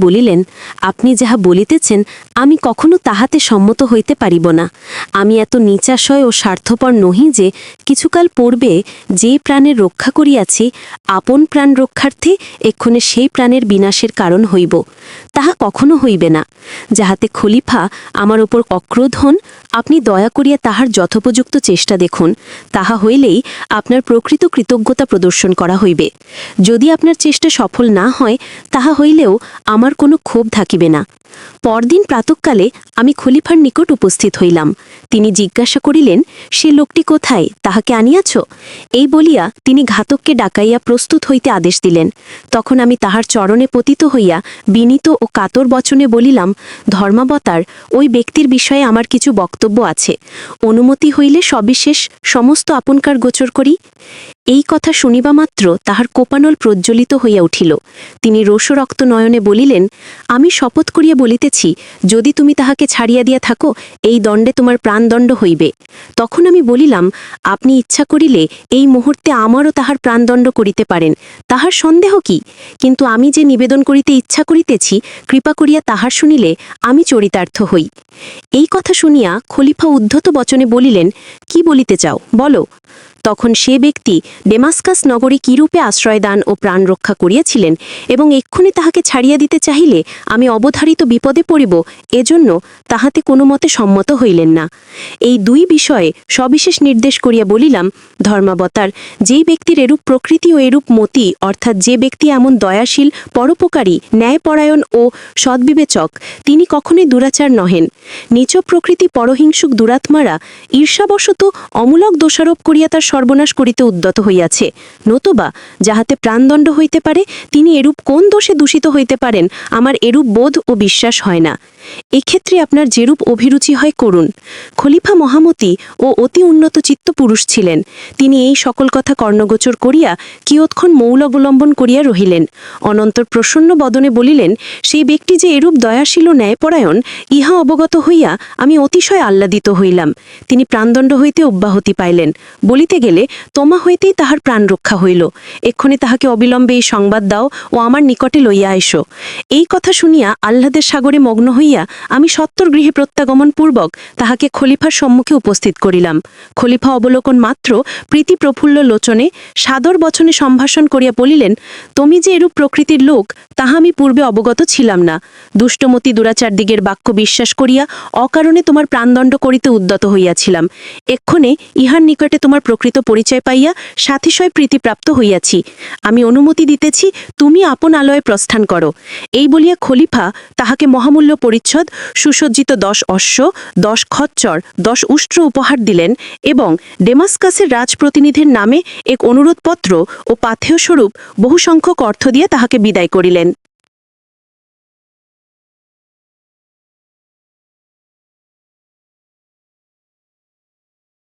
বলিলেন, আপনি যাহা বলিতেছেন আমি কখনো তাহাতে সম্মত হইতে পারিব না। আমি এত নীচাশয় ও স্বার্থপর নহি যে কিছুকাল পূর্বে যে প্রাণের রক্ষা করিয়াছি আপন প্রাণ রক্ষার্থে এক্ষণে সেই প্রাণের বিনাশের কারণ হইব, তাহা কখনো হইবে না। যাহাতে খলিফা আমার ওপর অক্রোধ হন, আপনি দয়া করিয়া তাহার যথোপযুক্ত চেষ্টা দেখুন, তাহা হইলেই আপনার প্রকৃত কৃতজ্ঞতা প্রদর্শন করা হইবে। যদি আপনার চেষ্টা সফল না হয় তাহা হইলেও আমার কোনো ক্ষোভ থাকিবে না। পরদিন প্রাতঃকালে আমি খলিফার নিকট উপস্থিত হইলাম। তিনি জিজ্ঞাসা করিলেন, সে লোকটি কোথায়, তাহাকে আনিয়াছ? এই বলিয়া তিনি ঘাতককে ডাকাইয়া প্রস্তুত হইতে আদেশ দিলেন। তখন আমি তাহার চরণে পতিত হইয়া বিনীত ও কাতর বচনে বলিলাম, ধর্মাবতার, ওই ব্যক্তির বিষয়ে আমার কিছু বক্তব্য আছে, অনুমতি হইলে সবিশেষ সমস্ত আপনকার গোচর করি। এই কথা শুনিবা মাত্র তাহার কোপানল প্রজ্জ্বলিত হইয়া উঠিল। তিনি রোষরক্ত নয়নে বলিলেন, আমি শপথ করিয়া বলিতেছি, যদি তুমি তাহাকে ছাড়িয়া দিয়া থাকো এই দণ্ডে তোমার প্রাণদণ্ড হইবে। তখন আমি বলিলাম, আপনি ইচ্ছা করিলে এই মুহূর্তে আমারও তাহার প্রাণদণ্ড করিতে পারেন, তাহার সন্দেহ কি? কিন্তু আমি যে নিবেদন করিতে ইচ্ছা করিতেছি কৃপা করিয়া তাহার শুনিলে আমি চরিতার্থ হই। এই কথা শুনিয়া খলিফা উদ্ধত বচনে বলিলেন, কি বলিতে চাও, বলো। তখন সে ব্যক্তি ডেমাস্কাস নগরী কিরূপে আশ্রয়দান ও প্রাণ রক্ষা করিয়াছিলেন এবং এক্ষুনি তাহাকে ছাড়িয়া দিতে চাহিলে আমি অবধারিত বিপদে পড়িব, এজন্য তাহাতে কোনো মতে সম্মত হইলেন না। এই দুই বিষয়ে সবিশেষ নির্দেশ করিয়া বলিলাম, ধর্মাবতার, যেই ব্যক্তির এরূপ প্রকৃতি ও এরূপ মতি, অর্থাৎ যে ব্যক্তি এমন দয়াশীল, পরোপকারী, ন্যায়পরায়ণ ও সদ্বিবেচক, তিনি কখনোই দুরাচার নহেন। নীচ প্রকৃতি পরহিংসুক দুরাত্মারা ঈর্ষাবশত অমূলক দোষারোপ করিয়া তার সর্বনাশ করিতে উদ্যত হইয়াছে। নতুবা যাহাতে প্রাণদণ্ড হইতে পারে তিনি এরূপ কোন দোষে দূষিত হইতে পারেন, আমার এরূপ বোধ ও বিশ্বাস হয় না। এক্ষেত্রে আপনার যেরূপ অভিরুচি হয় করুন। খলিফা মহামতি ও অতি উন্নত চিত্ত পুরুষ ছিলেন। তিনি এই সকল কথা কর্ণগোচর করিয়া কিয়ৎক্ষণ মৌল অবলম্বন করিয়া রহিলেন। অনন্তর প্রসন্ন বদনে বলিলেন, সেই ব্যক্তি যে এরূপ দয়াশীল ও ন্যায়পরায়ণ, ইহা অবগত হইয়া আমি অতিশয় আহ্লাদিত হইলাম। তিনি প্রাণদণ্ড হইতে অব্যাহতি পাইলেন। বলিতে গেলে তোমা হইতেই তাহার প্রাণ রক্ষা হইল। এক্ষণে তাহাকে অবিলম্বে এই সংবাদ দাও ও আমার নিকটে লইয়া আইসো। এই কথা শুনিয়া আহ্লাদের সাগরে মগ্ন হইয়া আমি সত্বর গৃহে প্রত্যাগমন পূর্বক তাহাকে খলিফার সম্মুখে উপস্থিত করিলাম। খলিফা অবলোকন মাত্র প্রীতি প্রফুল্ল লোচনে সাদর বচনে সম্ভাষণ করিয়া বলিলেন, তুমি যে এরূপ প্রকৃতির লোক তাহা আমি পূর্বে অবগত ছিলাম না। দুষ্টমতি দুরাচার দিগের বাক্য বিশ্বাস করিয়া অকারণে তোমার প্রাণদণ্ড করিতে উদ্যত হইয়াছিলাম। এক্ষণে ইহার নিকটে তোমার প্রকৃত পরিচয় পাইয়া সাথীশয় প্রীতিপ্রাপ্ত হইয়াছি। আমি অনুমতি দিতেছি, তুমি আপন আলয়ে প্রস্থান করো। এই বলিয়া খলিফা তাহাকে মহামূল্য পরিচ্ছদ, সুসজ্জিত 10 অশ্ব, 10 খচ্চর, 10 উষ্ট্র উপহার দিলেন এবং ডেমাস্কাসের রাজপ্রতিনিধির নামে এক অনুরোধপত্র ও পাথেয় স্বরূপ বহুসংখ্যক অর্থ দিয়ে তাহাকে বিদায় করিলেন।